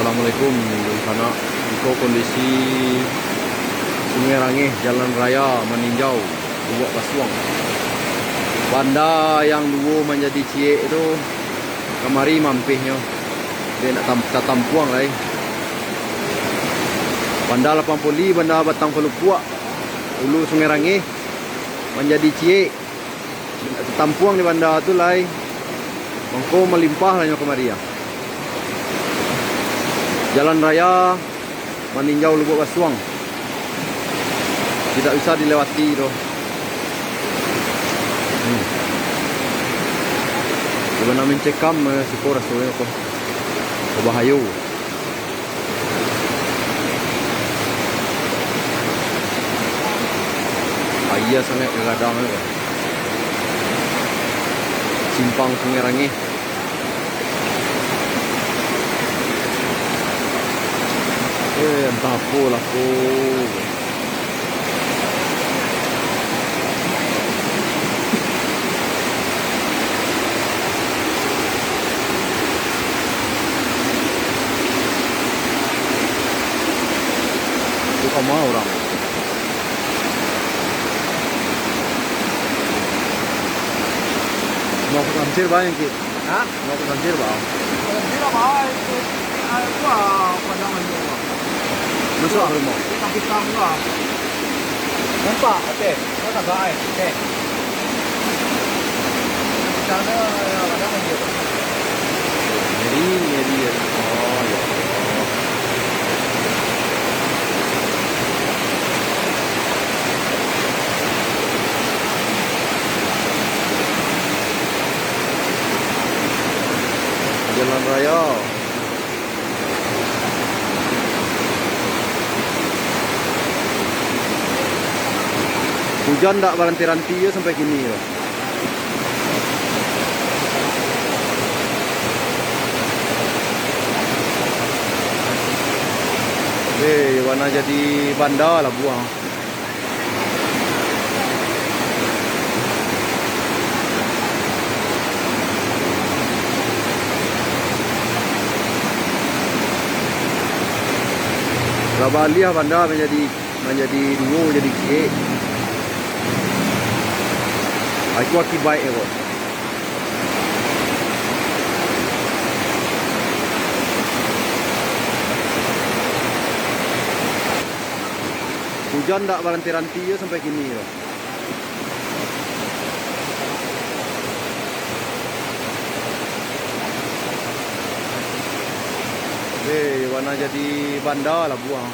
Assalamualaikum. Di sana itu kondisi Sungai Rangeh, Jalan Raya Meninjau, Lubuk Kasuang. Banda yang dulu menjadi cie itu kemari mampihnya. Dia nak tampuang lah. Banda 80, banda Batang Pelupuk, Ulu Sungai Rangeh menjadi cie. Tampuang di banda tu lah. Mangko melimpah lah kemari ya. Jalan Raya Meninjau Lubuk Kasuang tidak bisa dilewati doh. Coba namin cekam si poras tu ko. Bahayo. Ayah sangat kadang simpang Sungai Rangeh. Entah apa lah aku. Itu sama orang. Mau ke Tansir banyak ki? Hah? Mau ke Tansir bang? Tidak bah itu apa pandangan dia. Masuk ke rumah. Tapi kamu lah. Nampak? Okey. Kau tak baik. Okey. Sana pandangan dia. Jadi. Oh ya. Jalan Raya. Hujan tak berhenti-henti ya sampai kini ya. Warna jadi banda lah buang. Rabalia banda menjadi dua jadi cie. Aku akibat bos. Hujan tak berhenti-henti ya sampai kini ya. Warna jadi banda lah buang.